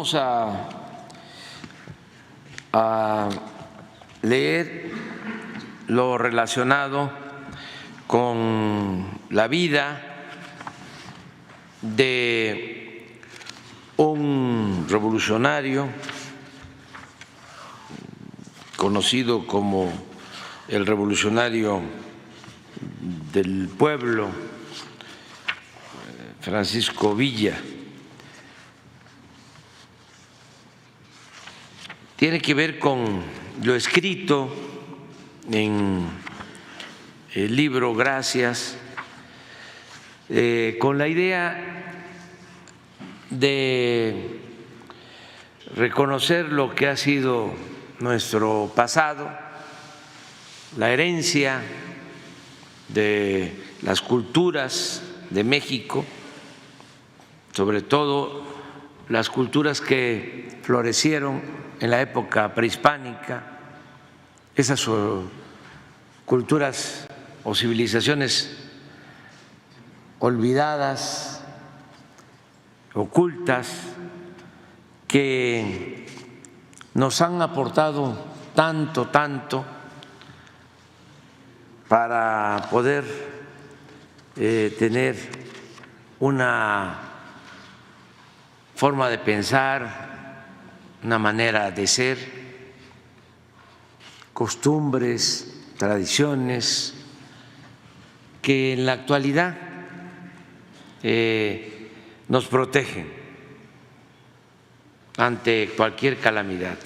vamos a leer lo relacionado con la vida de un revolucionario conocido como el revolucionario del pueblo, Francisco Villa. Tiene que ver con lo escrito en el libro Gracias, con la idea de reconocer lo que ha sido nuestro pasado, la herencia de las culturas de México, sobre todo las culturas que florecieron en la época prehispánica, esas culturas o civilizaciones olvidadas, ocultas, que nos han aportado tanto para poder tener una forma de pensar, una manera de ser, costumbres, tradiciones que en la actualidad nos protegen ante cualquier calamidad.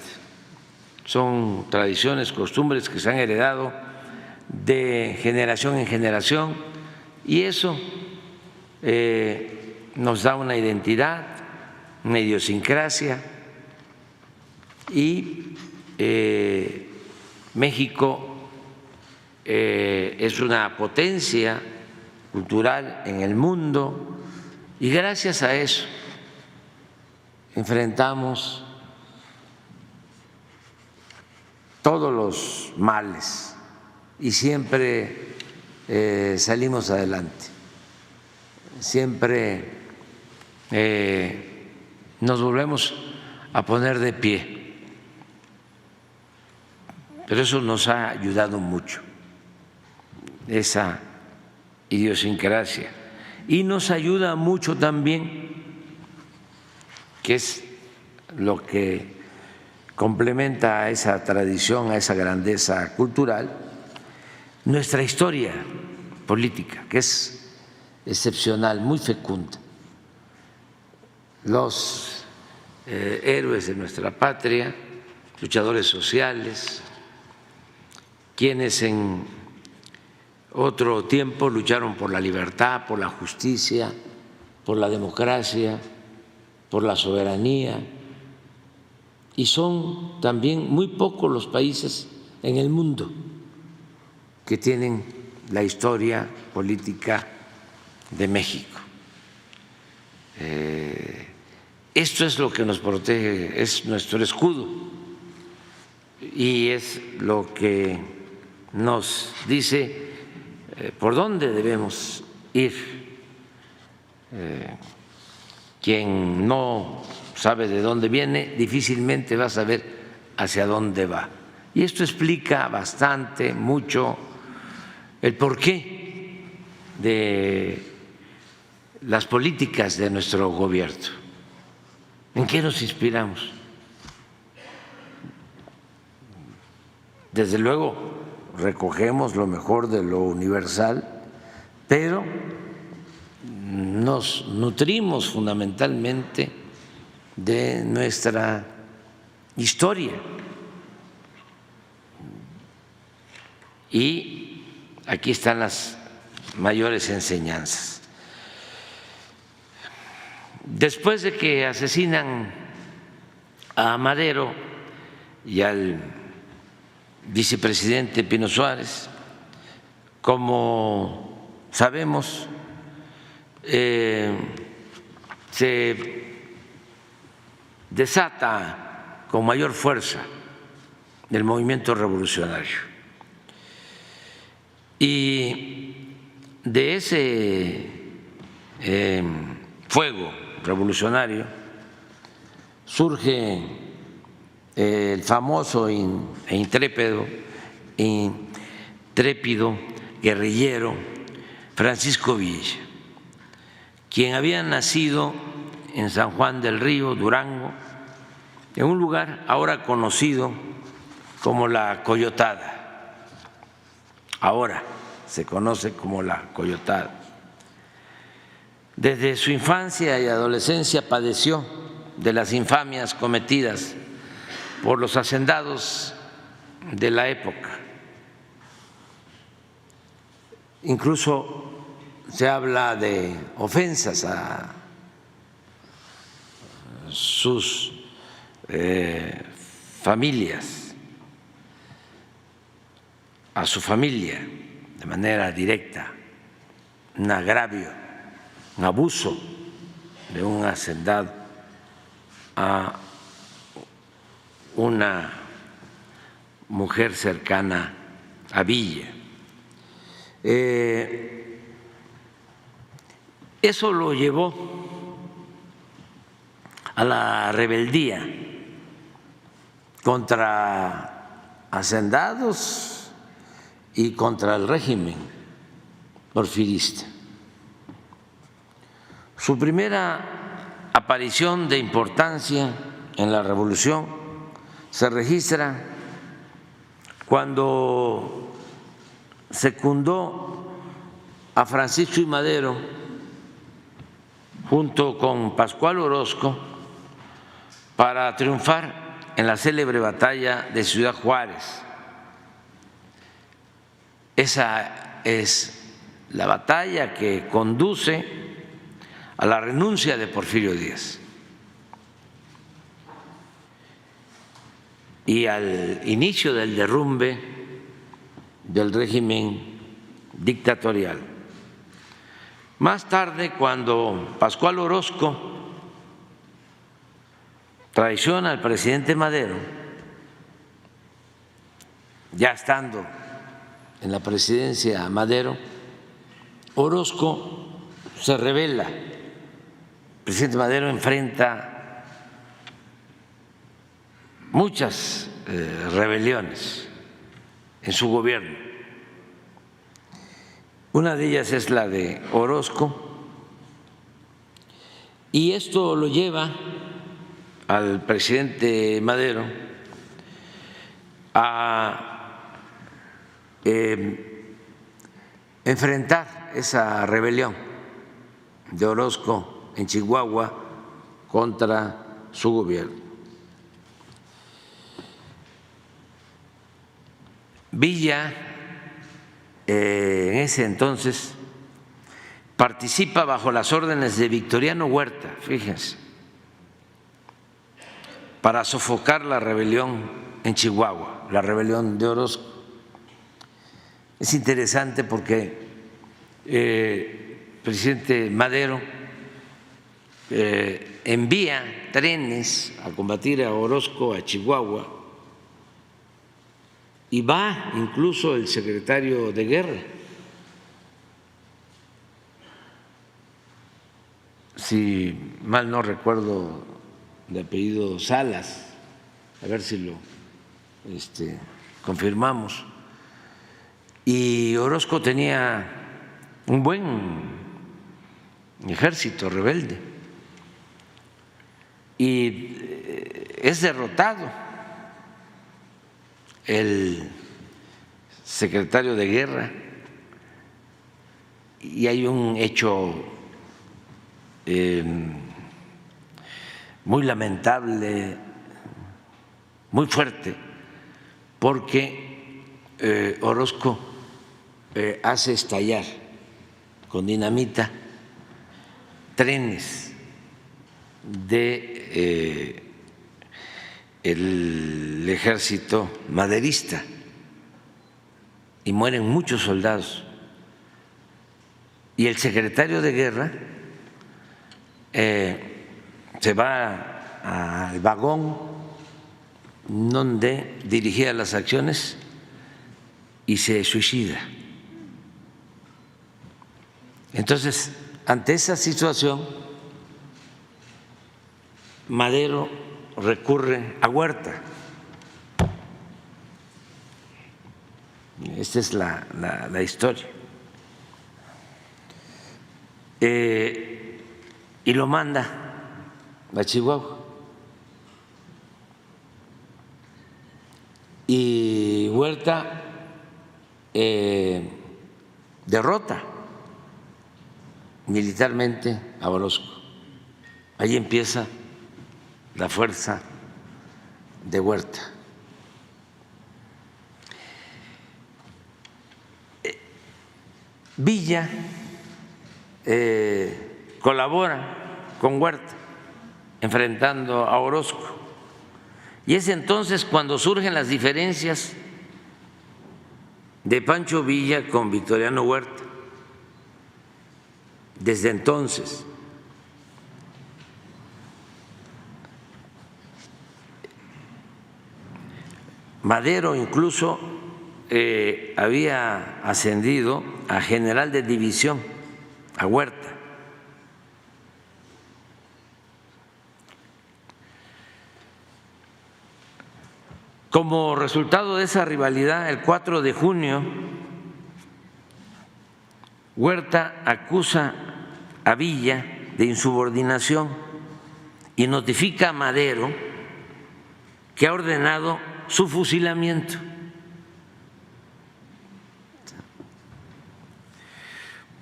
Son tradiciones, costumbres que se han heredado de generación en generación y eso nos da una identidad, una idiosincrasia y México es una potencia cultural en el mundo y gracias a eso enfrentamos todos los males y siempre salimos adelante, siempre nos volvemos a poner de pie. Pero eso nos ha ayudado mucho, esa idiosincrasia. Y nos ayuda mucho también, que es lo que complementa a esa tradición, a esa grandeza cultural, nuestra historia política, que es excepcional, muy fecunda. Los héroes de nuestra patria, luchadores sociales, quienes en otro tiempo lucharon por la libertad, por la justicia, por la democracia, por la soberanía, y son también muy pocos los países en el mundo que tienen la historia política de México. Esto es lo que nos protege, es nuestro escudo y es lo que nos dice por dónde debemos ir. Quien no sabe de dónde viene difícilmente va a saber hacia dónde va. Y esto explica bastante, mucho, el porqué de las políticas de nuestro gobierno. ¿En qué nos inspiramos? Desde luego, recogemos lo mejor de lo universal, pero nos nutrimos fundamentalmente de nuestra historia. Y aquí están las mayores enseñanzas. Después de que asesinan a Madero y al vicepresidente Pino Suárez, como sabemos, se desata con mayor fuerza el movimiento revolucionario. Y de ese fuego revolucionario surge el famoso e intrépido guerrillero Francisco Villa, quien había nacido en San Juan del Río, Durango, en un lugar ahora conocido como La Coyotada. Ahora se conoce como La Coyotada. Desde su infancia y adolescencia padeció de las infamias cometidas por los hacendados de la época. Incluso se habla de ofensas a sus familias, a su familia de manera directa, un agravio, un abuso de un hacendado a una mujer cercana a Villa. Eso lo llevó a la rebeldía contra hacendados y contra el régimen porfirista. Su primera aparición de importancia en la revolución se registra cuando secundó a Francisco I. Madero junto con Pascual Orozco para triunfar en la célebre batalla de Ciudad Juárez. Esa es la batalla que conduce a la renuncia de Porfirio Díaz y al inicio del derrumbe del régimen dictatorial. Más tarde, cuando Pascual Orozco traiciona al presidente Madero, ya estando en la presidencia Madero, Orozco se rebela. El presidente Madero enfrenta muchas rebeliones en su gobierno. Una de ellas es la de Orozco, y esto lo lleva al presidente Madero a enfrentar esa rebelión de Orozco en Chihuahua contra su gobierno. Villa en ese entonces participa bajo las órdenes de Victoriano Huerta, fíjense, para sofocar la rebelión en Chihuahua, la rebelión de Orozco. Es interesante porque el presidente Madero envía trenes a combatir a Orozco a Chihuahua, y va incluso el secretario de Guerra, si mal no recuerdo, de apellido Salas, a ver si lo confirmamos. Y Orozco tenía un buen ejército rebelde y es derrotado el secretario de Guerra, y hay un hecho muy lamentable, muy fuerte, porque Orozco hace estallar con dinamita trenes de el ejército maderista y mueren muchos soldados. Y el secretario de Guerra se va al vagón donde dirigía las acciones y se suicida. Entonces, ante esa situación, Madero recurre a Huerta. Esta es la historia. Y lo manda a Chihuahua. Y Huerta derrota militarmente a Orozco. Ahí empieza la fuerza de Huerta. Villa colabora con Huerta enfrentando a Orozco, y es entonces cuando surgen las diferencias de Pancho Villa con Victoriano Huerta. Desde entonces Madero incluso había ascendido a general de división a Huerta. Como resultado de esa rivalidad, el 4 de junio, Huerta acusa a Villa de insubordinación y notifica a Madero que ha ordenado su fusilamiento.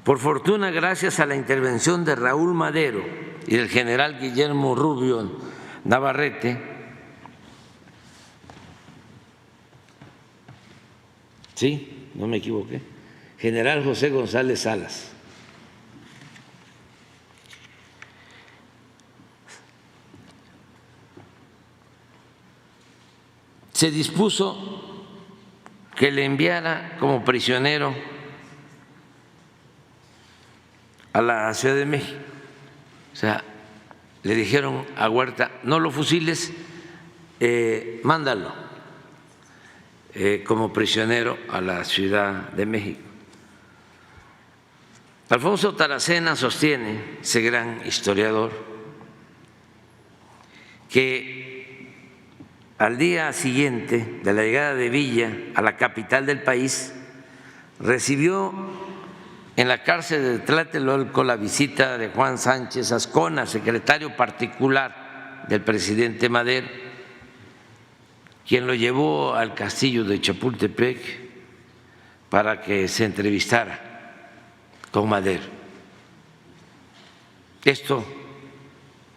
Por fortuna, gracias a la intervención de Raúl Madero y del general Guillermo Rubio Navarrete, sí, no me equivoqué, general José González Salas, se dispuso que le enviara como prisionero a la Ciudad de México. O sea, le dijeron a Huerta: no lo fusiles, mándalo como prisionero a la Ciudad de México. Alfonso Taracena sostiene, ese gran historiador, que al día siguiente de la llegada de Villa a la capital del país, recibió en la cárcel de Tlatelolco la visita de Juan Sánchez Azcona, secretario particular del presidente Madero, quien lo llevó al castillo de Chapultepec para que se entrevistara con Madero. Esto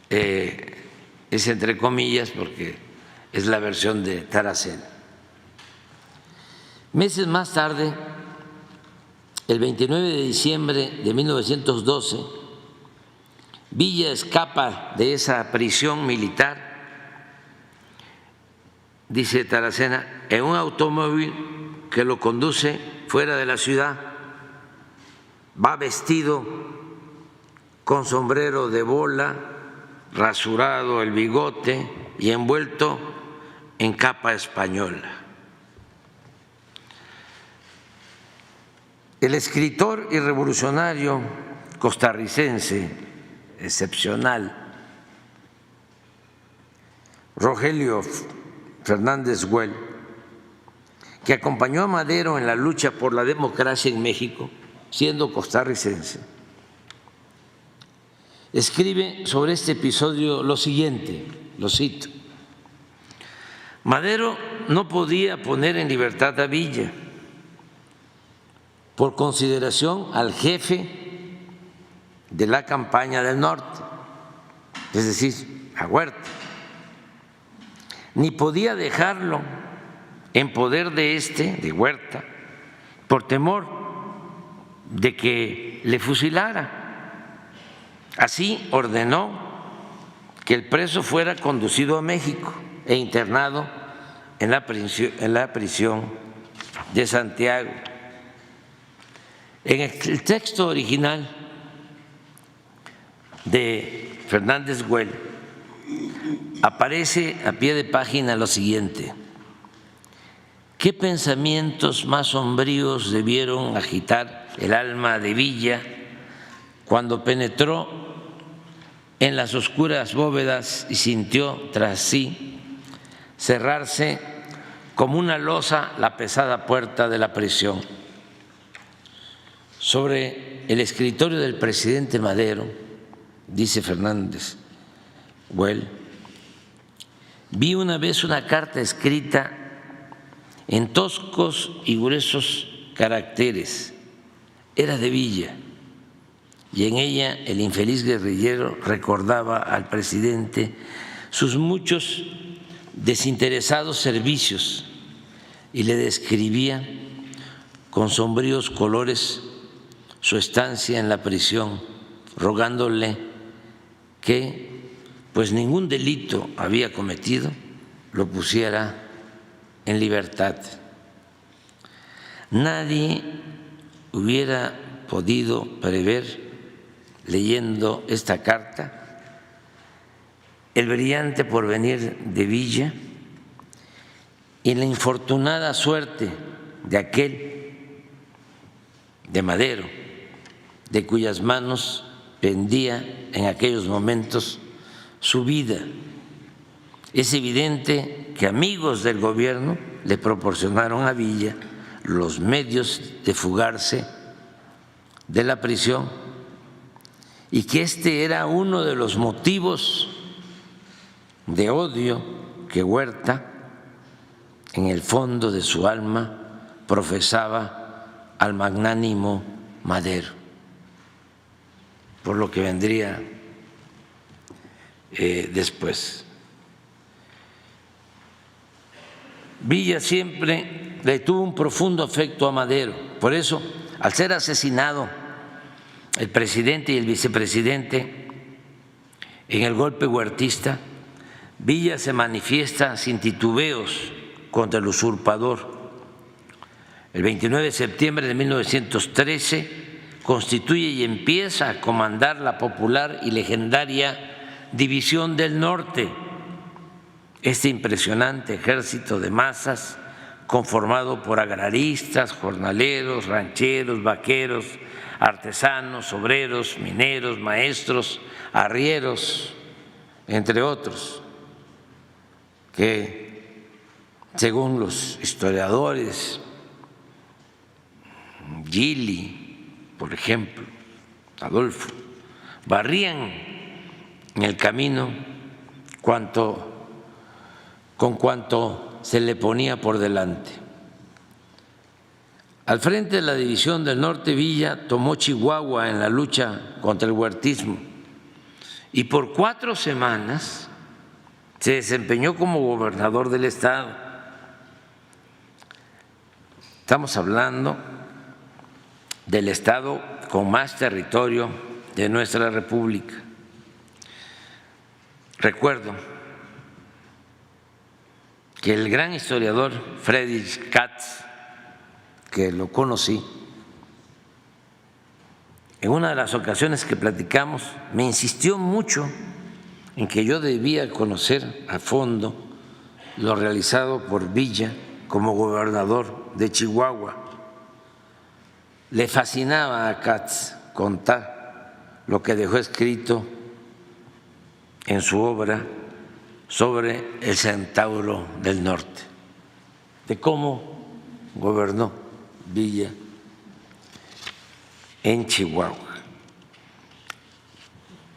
es entre comillas porque es la versión de Taracena. Meses más tarde, el 29 de diciembre de 1912, Villa escapa de esa prisión militar, dice Taracena, en un automóvil que lo conduce fuera de la ciudad. Va vestido con sombrero de bola, rasurado el bigote y envuelto en capa española. El escritor y revolucionario costarricense excepcional Rogelio Fernández Güell, que acompañó a Madero en la lucha por la democracia en México, siendo costarricense, escribe sobre este episodio lo siguiente, lo cito: Madero no podía poner en libertad a Villa por consideración al jefe de la campaña del norte, es decir, a Huerta, ni podía dejarlo en poder de Huerta, por temor de que le fusilara. Así ordenó que el preso fuera conducido a México e internado en la prisión de Santiago. En el texto original de Fernández Güell aparece a pie de página lo siguiente: ¿qué pensamientos más sombríos debieron agitar el alma de Villa cuando penetró en las oscuras bóvedas y sintió tras sí cerrarse como una losa la pesada puerta de la prisión. Sobre el escritorio del presidente Madero, dice Fernández Güell, vi una vez una carta escrita en toscos y gruesos caracteres. Era de Villa y en ella el infeliz guerrillero recordaba al presidente sus muchos desinteresados servicios y le describía con sombríos colores su estancia en la prisión, rogándole que, pues ningún delito había cometido, lo pusiera en libertad. Nadie hubiera podido prever, leyendo esta carta, el brillante porvenir de Villa y la infortunada suerte de aquel, de Madero, de cuyas manos pendía en aquellos momentos su vida. Es evidente que amigos del gobierno le proporcionaron a Villa los medios de fugarse de la prisión y que este era uno de los motivos de odio que Huerta, en el fondo de su alma, profesaba al magnánimo Madero, por lo que vendría después. Villa siempre le tuvo un profundo afecto a Madero, por eso, al ser asesinado el presidente y el vicepresidente en el golpe huertista, Villa se manifiesta sin titubeos contra el usurpador. El 29 de septiembre de 1913 constituye y empieza a comandar la popular y legendaria División del Norte, este impresionante ejército de masas conformado por agraristas, jornaleros, rancheros, vaqueros, artesanos, obreros, mineros, maestros, arrieros, entre otros, que según los historiadores, Gili, por ejemplo, Adolfo, barrían en el camino con cuanto se le ponía por delante. Al frente de la División del Norte, Villa tomó Chihuahua en la lucha contra el huertismo y por 4 semanas se desempeñó como gobernador del estado. Estamos hablando del estado con más territorio de nuestra república. Recuerdo que el gran historiador Friedrich Katz, que lo conocí, en una de las ocasiones que platicamos, me insistió mucho en que yo debía conocer a fondo lo realizado por Villa como gobernador de Chihuahua. Le fascinaba a Katz contar lo que dejó escrito en su obra sobre el Centauro del Norte, de cómo gobernó Villa en Chihuahua.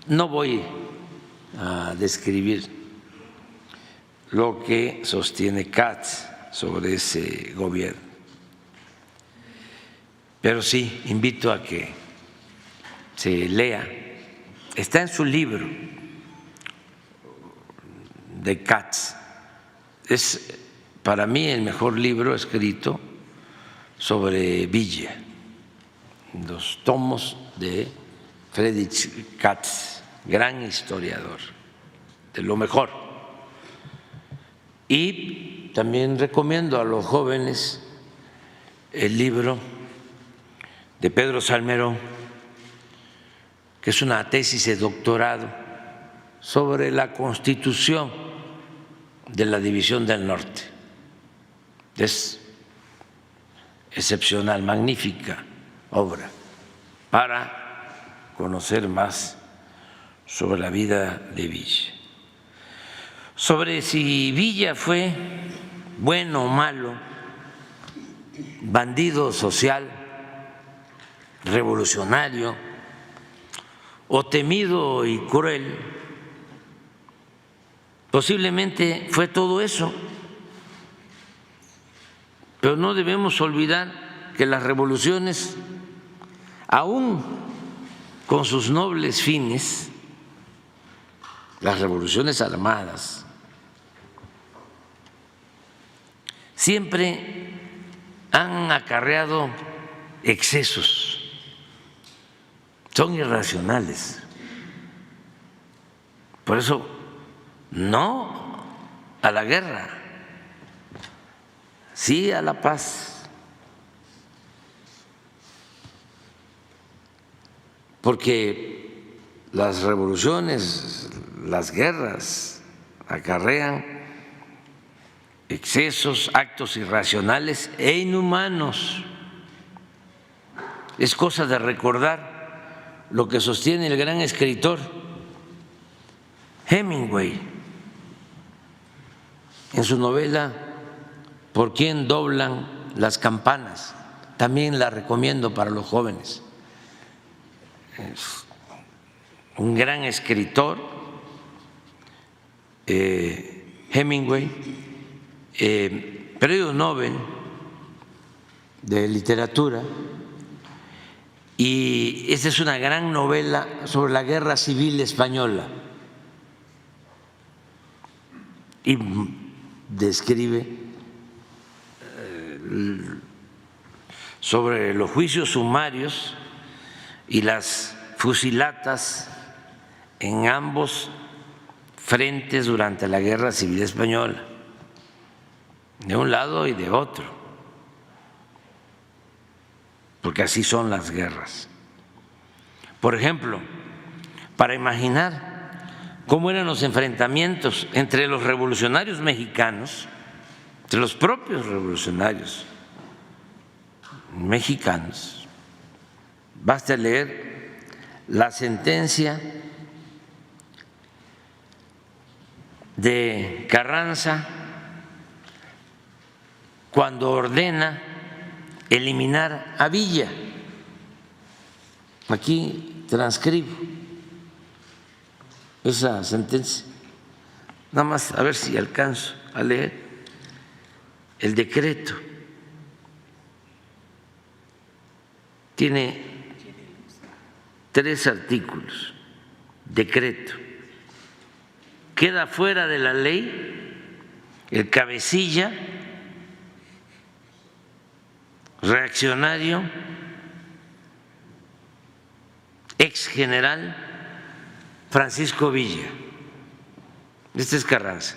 No voy a describir lo que sostiene Katz sobre ese gobierno, pero sí invito a que se lea, está en su libro de Katz, es para mí el mejor libro escrito sobre Villa, los tomos de Friedrich Katz, gran historiador, de lo mejor. Y también recomiendo a los jóvenes el libro de Pedro Salmerón, que es una tesis de doctorado sobre la Constitución de la División del Norte. Es excepcional, magnífica obra para conocer más sobre la vida de Villa. Sobre si Villa fue bueno o malo, bandido social, revolucionario o temido y cruel, posiblemente fue todo eso, pero no debemos olvidar que las revoluciones, aún con sus nobles fines, las revoluciones armadas, siempre han acarreado excesos, son irracionales. Por eso, no a la guerra, sí a la paz, porque las revoluciones, las guerras acarrean excesos, actos irracionales e inhumanos. Es cosa de recordar lo que sostiene el gran escritor Hemingway en su novela ¿Por quién doblan las campanas? También la recomiendo para los jóvenes. Es un gran escritor, Hemingway, premio Nobel de literatura, y esta es una gran novela sobre la Guerra Civil Española y describe sobre los juicios sumarios y las fusilatas en ambos frentes durante la Guerra Civil Española, de un lado y de otro, porque así son las guerras. Por ejemplo, para imaginar cómo eran los enfrentamientos entre los revolucionarios mexicanos, entre los propios revolucionarios mexicanos, basta leer la sentencia de Carranza cuando ordena eliminar a Villa. Aquí transcribo esa sentencia, nada más a ver si alcanzo a leer el decreto. Tiene 3 artículos. Decreto: queda fuera de la ley el cabecilla reaccionario, ex general Francisco Villa. Este es Carranza.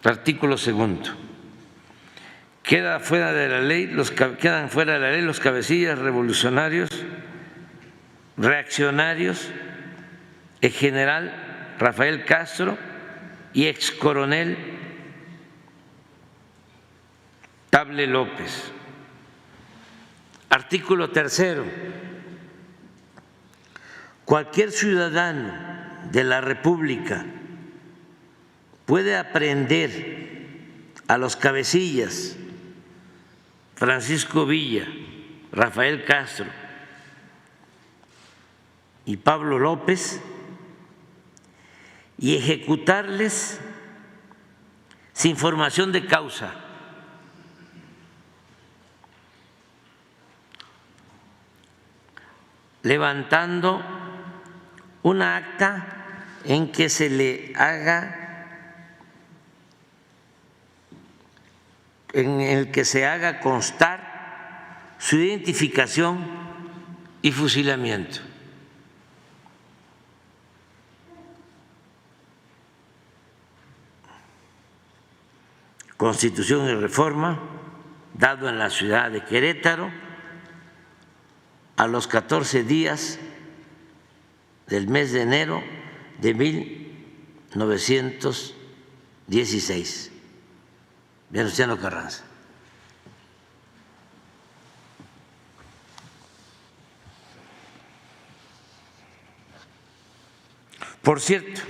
Artículo 2. Quedan fuera de la ley los cabecillas revolucionarios, reaccionarios, ex general Rafael Castro y ex coronel Table López. Artículo 3. Cualquier ciudadano de la República puede aprehender a los cabecillas Francisco Villa, Rafael Castro y Pablo López y ejecutarles sin formación de causa, levantando una acta en que se le haga, en el que se haga constar su identificación y fusilamiento. Constitución y Reforma, dado en la ciudad de Querétaro, a los 14 días del mes de enero de 1916. Venustiano Carranza. Por cierto,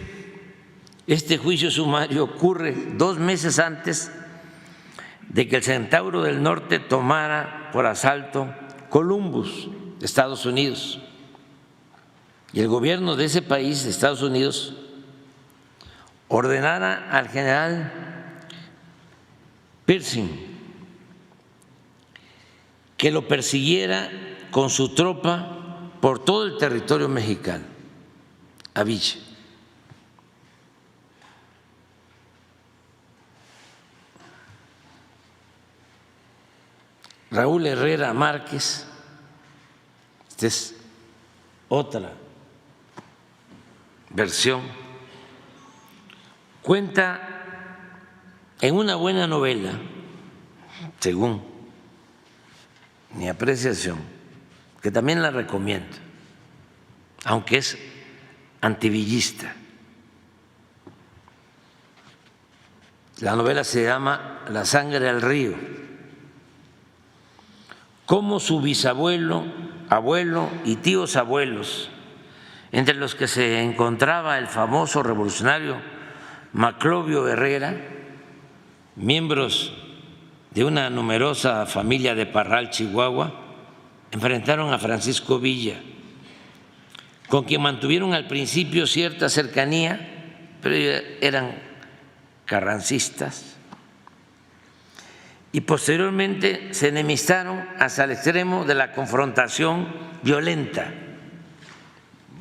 este juicio sumario ocurre 2 meses antes de que el Centauro del Norte tomara por asalto Columbus, Estados Unidos. Y el gobierno de ese país, de Estados Unidos, ordenara al general Pershing que lo persiguiera con su tropa por todo el territorio mexicano, a Villa. Raúl Herrera Márquez, esta es otra versión, cuenta en una buena novela, según mi apreciación, que también la recomiendo, aunque es antivillista. La novela se llama La sangre al río. Cómo su bisabuelo, abuelo y tíos abuelos, entre los que se encontraba el famoso revolucionario Maclovio Herrera, miembros de una numerosa familia de Parral, Chihuahua, enfrentaron a Francisco Villa, con quien mantuvieron al principio cierta cercanía, pero eran carrancistas, y posteriormente se enemistaron hasta el extremo de la confrontación violenta,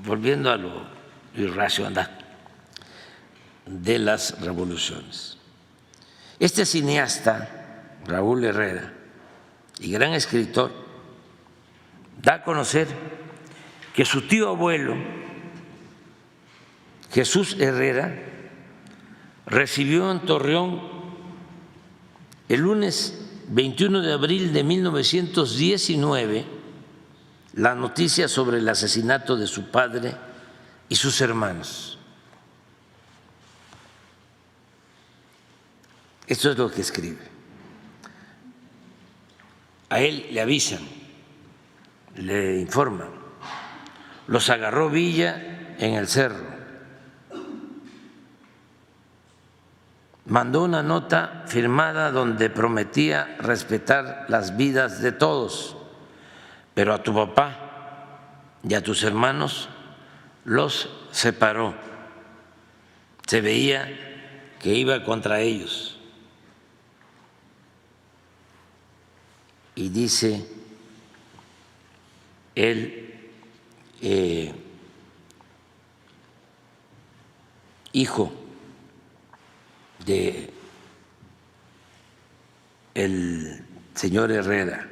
volviendo a lo irracional de las revoluciones. Este cineasta, Raúl Herrera, y gran escritor, da a conocer que su tío abuelo, Jesús Herrera, recibió en Torreón el lunes 21 de abril de 1919 la noticia sobre el asesinato de su padre y sus hermanos. Esto es lo que escribe. A él le avisan, le informan. Los agarró Villa en el cerro. Mandó una nota firmada donde prometía respetar las vidas de todos, pero a tu papá y a tus hermanos los separó. Se veía que iba contra ellos. Y dice él, hijo de el señor Herrera,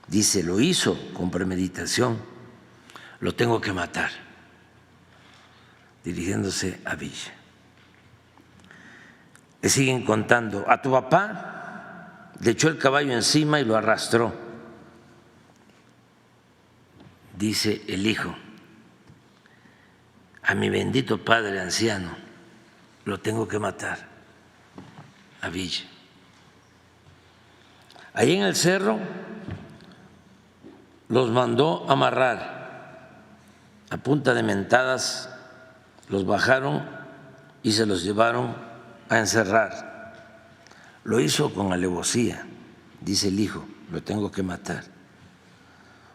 dice, lo hizo con premeditación, lo tengo que matar, dirigiéndose a Villa. Le siguen contando, a tu papá le echó el caballo encima y lo arrastró, dice el hijo, a mi bendito padre anciano lo tengo que matar, a Villa. Allí en el cerro los mandó amarrar, a punta de mentadas los bajaron y se los llevaron a encerrar. Lo hizo con alevosía, dice el hijo, lo tengo que matar.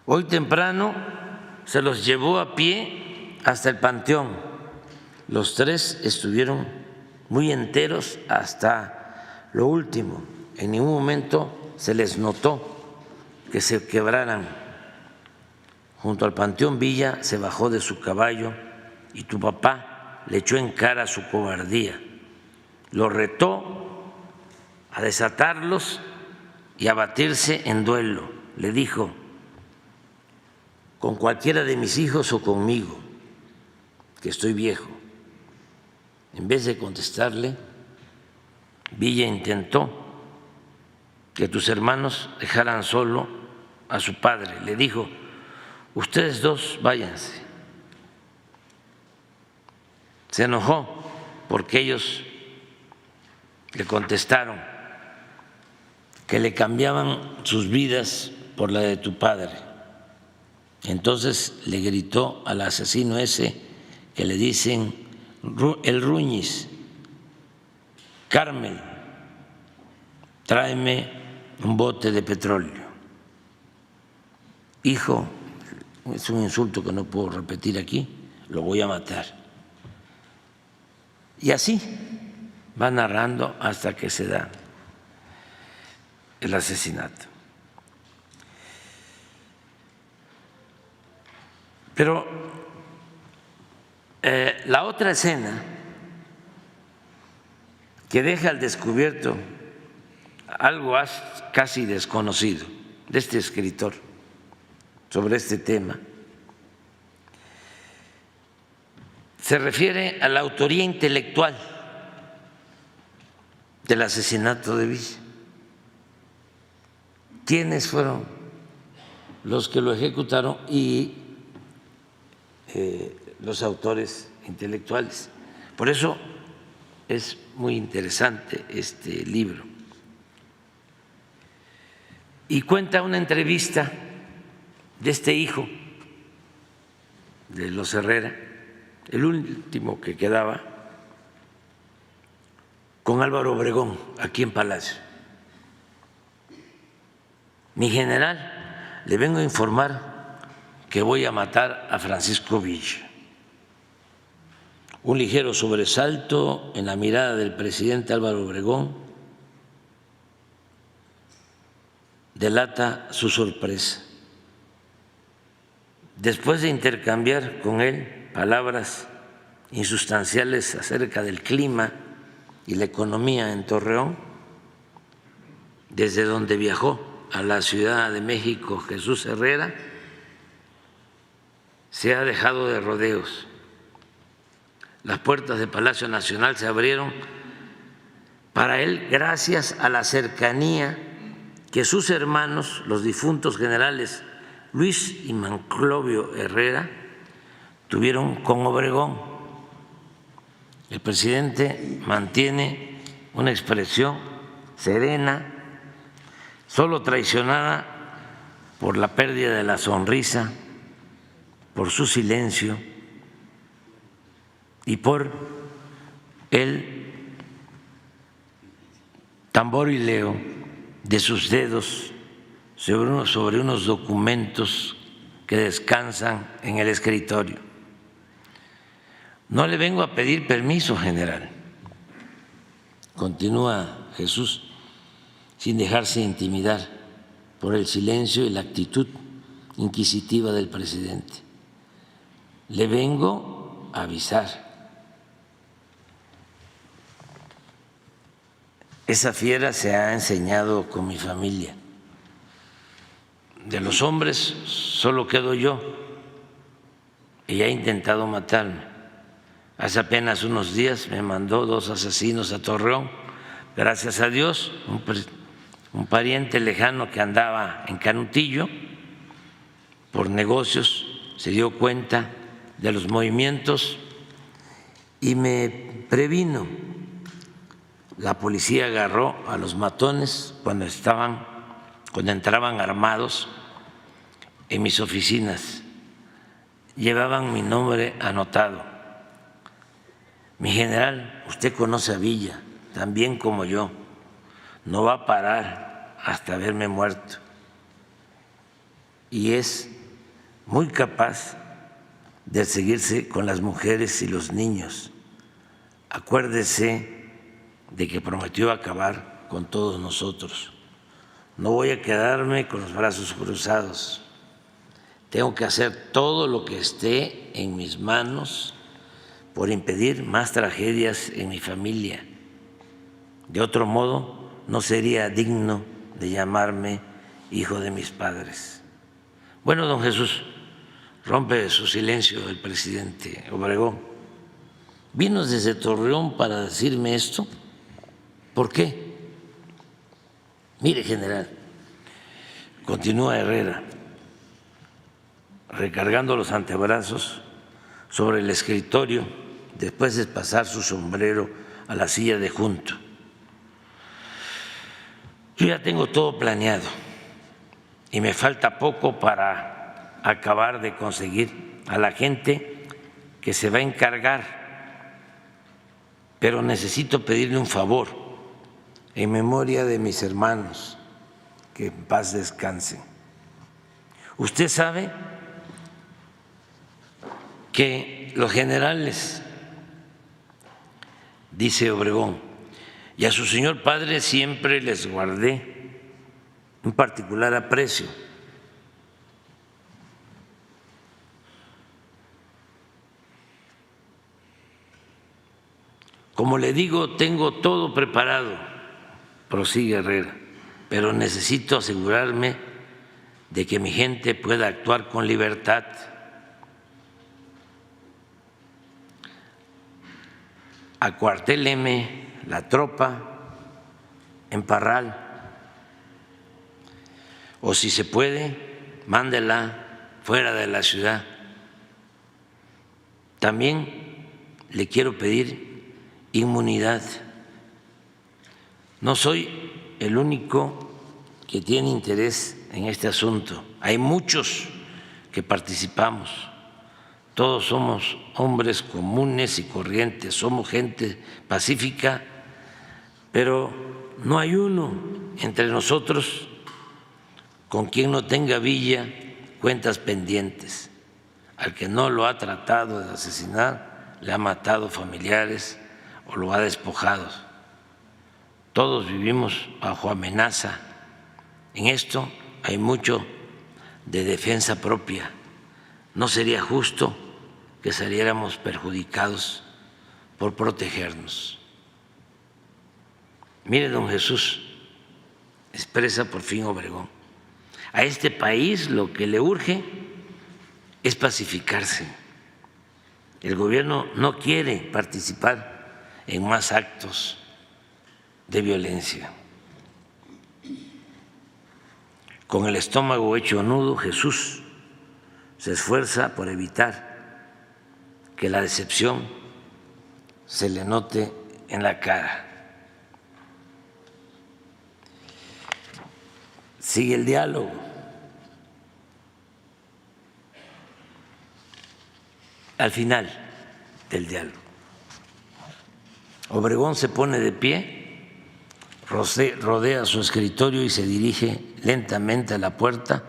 Hoy temprano se los llevó a pie hasta el panteón. Los tres estuvieron muy enteros hasta lo último. En ningún momento se les notó que se quebraran. Junto al panteón Villa se bajó de su caballo y tu papá le echó en cara su cobardía. Lo retó a desatarlos y a batirse en duelo. Le dijo, con cualquiera de mis hijos o conmigo, que estoy viejo. En vez de contestarle, Villa intentó que tus hermanos dejaran solo a su padre. Le dijo, ustedes dos váyanse. Se enojó porque ellos le contestaron que le cambiaban sus vidas por la de tu padre. Entonces le gritó al asesino ese que le dicen el Ruñis: Carmen, tráeme un bote de petróleo. Hijo, es un insulto que no puedo repetir aquí, lo voy a matar. Y así va narrando hasta que se da el asesinato. Pero la otra escena que deja al descubierto algo casi desconocido de este escritor sobre este tema se refiere a la autoría intelectual del asesinato de Villa. ¿Quiénes fueron los que lo ejecutaron y los autores intelectuales? Por eso es muy interesante este libro. Y cuenta una entrevista de este hijo de los Herrera, el último que quedaba, con Álvaro Obregón, aquí en Palacio. Mi general, le vengo a informar que voy a matar a Francisco Villa. Un ligero sobresalto en la mirada del presidente Álvaro Obregón delata su sorpresa. Después de intercambiar con él palabras insustanciales acerca del clima y la economía en Torreón, desde donde viajó a la Ciudad de México Jesús Herrera, se ha dejado de rodeos. Las puertas del Palacio Nacional se abrieron para él gracias a la cercanía que sus hermanos, los difuntos generales Luis y Manclovio Herrera, tuvieron con Obregón. El presidente mantiene una expresión serena, solo traicionada por la pérdida de la sonrisa, por su silencio y por el tamborileo de sus dedos sobre unos documentos que descansan en el escritorio. No le vengo a pedir permiso, general, continúa Jesús, sin dejarse intimidar por el silencio y la actitud inquisitiva del presidente. Le vengo a avisar. Esa fiera se ha enseñado con mi familia. De los hombres solo quedo yo. Ella ha intentado matarme. Hace apenas unos días me mandó 2 asesinos a Torreón. Gracias a Dios, un pariente lejano que andaba en Canutillo por negocios se dio cuenta de los movimientos y me previno. La policía agarró a los matones cuando entraban armados en mis oficinas. Llevaban mi nombre anotado. Mi general, usted conoce a Villa, tan bien como yo. No va a parar hasta verme muerto. Y es muy capaz de seguirse con las mujeres y los niños. Acuérdese de que prometió acabar con todos nosotros. No voy a quedarme con los brazos cruzados. Tengo que hacer todo lo que esté en mis manos por impedir más tragedias en mi familia. De otro modo, no sería digno de llamarme hijo de mis padres. Bueno, don Jesús, rompe su silencio el presidente Obregón. ¿Vino desde Torreón para decirme esto? ¿Por qué? Mire, general, continúa Herrera, recargando los antebrazos sobre el escritorio después de pasar su sombrero a la silla de junto. Yo ya tengo todo planeado y me falta poco para acabar de conseguir a la gente que se va a encargar, pero necesito pedirle un favor en memoria de mis hermanos, que en paz descansen. Usted sabe que los generales, dice Obregón, y a su señor padre siempre les guardé un particular aprecio. Como le digo, tengo todo preparado, prosigue Herrera, pero necesito asegurarme de que mi gente pueda actuar con libertad. Acuartéleme la tropa en Parral, o si se puede, mándela fuera de la ciudad. También le quiero pedir inmunidad. No soy el único que tiene interés en este asunto. Hay muchos que participamos. Todos somos hombres comunes y corrientes, somos gente pacífica, pero no hay uno entre nosotros con quien no tenga Villa cuentas pendientes. Al que no lo ha tratado de asesinar, le ha matado familiares o lo ha despojado. Todos vivimos bajo amenaza. En esto hay mucho de defensa propia. No sería justo que saliéramos perjudicados por protegernos. Mire, don Jesús, expresa por fin Obregón, a este país lo que le urge es pacificarse. El gobierno no quiere participar en más actos de violencia. Con el estómago hecho nudo, Jesús se esfuerza por evitar que la decepción se le note en la cara. Sigue el diálogo. Al final del diálogo, Obregón se pone de pie, rodea su escritorio y se dirige lentamente a la puerta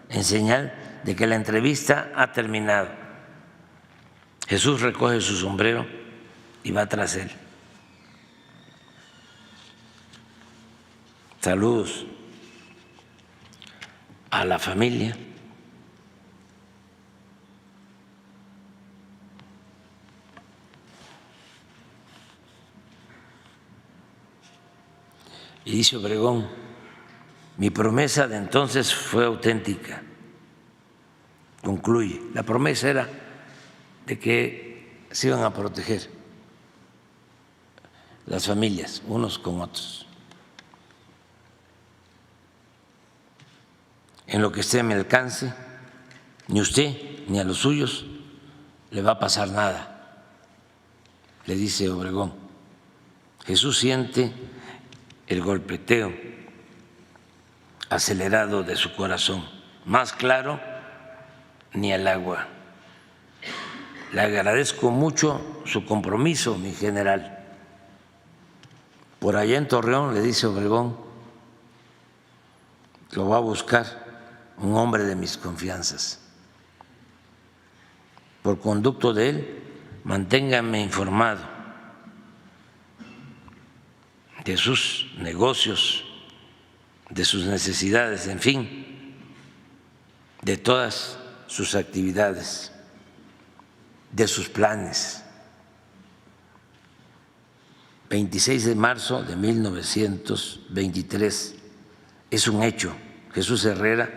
en señal de que la entrevista ha terminado. Jesús recoge su sombrero y va tras él. Saludos a la familia. Y dice Obregón, mi promesa de entonces fue auténtica. Concluye, la promesa era de que se iban a proteger las familias unos con otros. En lo que esté a mi alcance, ni usted ni a los suyos le va a pasar nada, le dice Obregón. Jesús siente el golpeteo acelerado de su corazón, más claro ni el agua. Le agradezco mucho su compromiso, mi general. Por allá en Torreón, le dice Obregón, lo va a buscar un hombre de mis confianzas. Por conducto de él, manténgame informado de sus negocios, de sus necesidades, en fin, de todas sus actividades, de sus planes. 26 de marzo de 1923, es un hecho. Jesús Herrera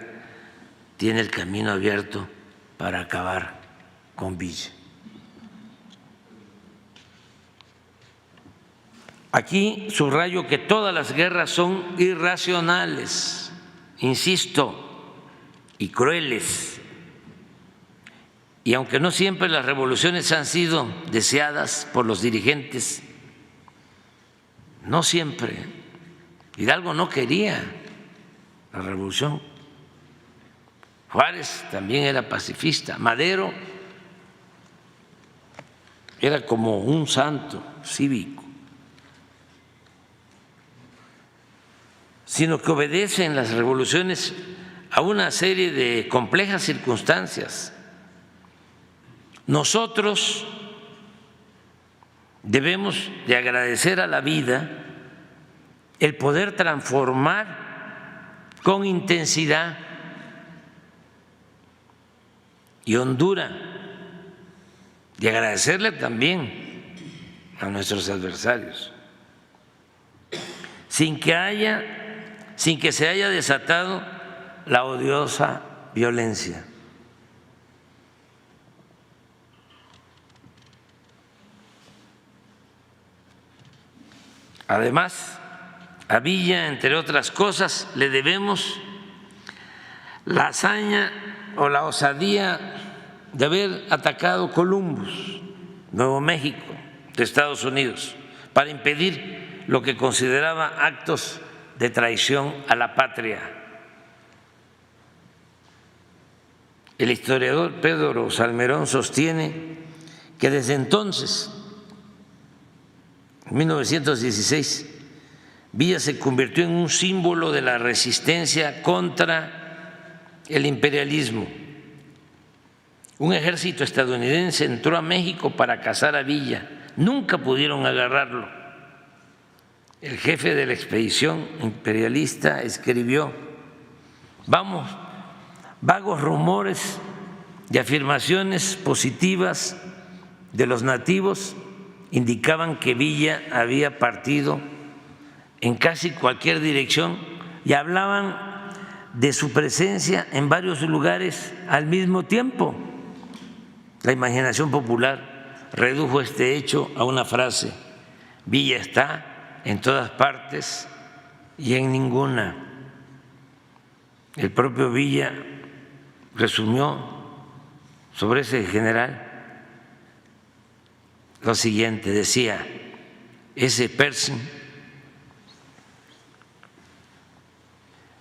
tiene el camino abierto para acabar con Villa. Aquí subrayo que todas las guerras son irracionales, insisto, y crueles. Y aunque no siempre las revoluciones han sido deseadas por los dirigentes, no siempre. Hidalgo no quería la revolución. Juárez también era pacifista. Madero era como un santo cívico, sino que obedece en las revoluciones a una serie de complejas circunstancias. Nosotros debemos de agradecer a la vida el poder transformar con intensidad y hondura, y agradecerle también a nuestros adversarios, sin que se haya desatado la odiosa violencia. Además, a Villa, entre otras cosas, le debemos la hazaña o la osadía de haber atacado Columbus, Nuevo México, de Estados Unidos, para impedir lo que consideraba actos de traición a la patria. El historiador Pedro Salmerón sostiene que desde entonces, en 1916, Villa se convirtió en un símbolo de la resistencia contra el imperialismo. Un ejército estadounidense entró a México para cazar a Villa. Nunca pudieron agarrarlo. El jefe de la expedición imperialista escribió: vagos rumores y afirmaciones positivas de los nativos indicaban que Villa había partido en casi cualquier dirección y hablaban de su presencia en varios lugares al mismo tiempo. La imaginación popular redujo este hecho a una frase: Villa está en todas partes y en ninguna. El propio Villa resumió sobre ese general lo siguiente, decía: ese Pershing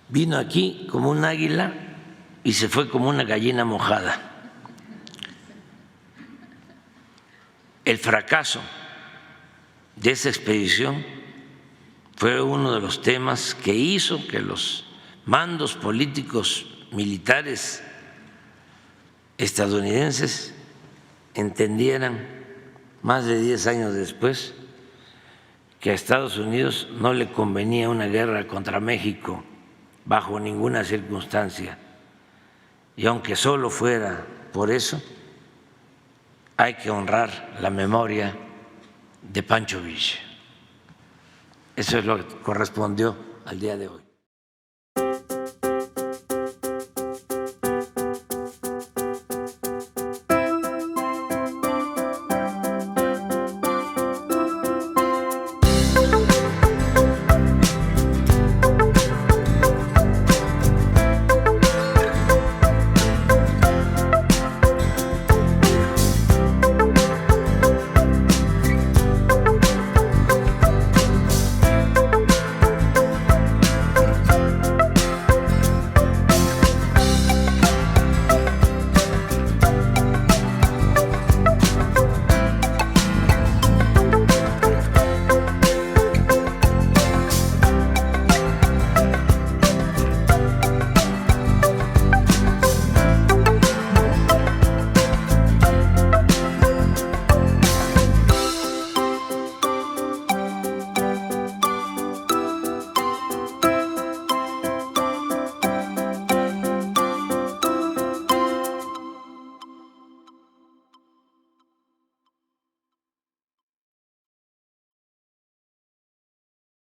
vino aquí como un águila y se fue como una gallina mojada. El fracaso de esa expedición fue uno de los temas que hizo que los mandos políticos militares estadounidenses entendieran más de 10 años después que a Estados Unidos no le convenía una guerra contra México bajo ninguna circunstancia, y aunque solo fuera por eso, hay que honrar la memoria de Pancho Villa. Eso es lo que correspondió al día de hoy.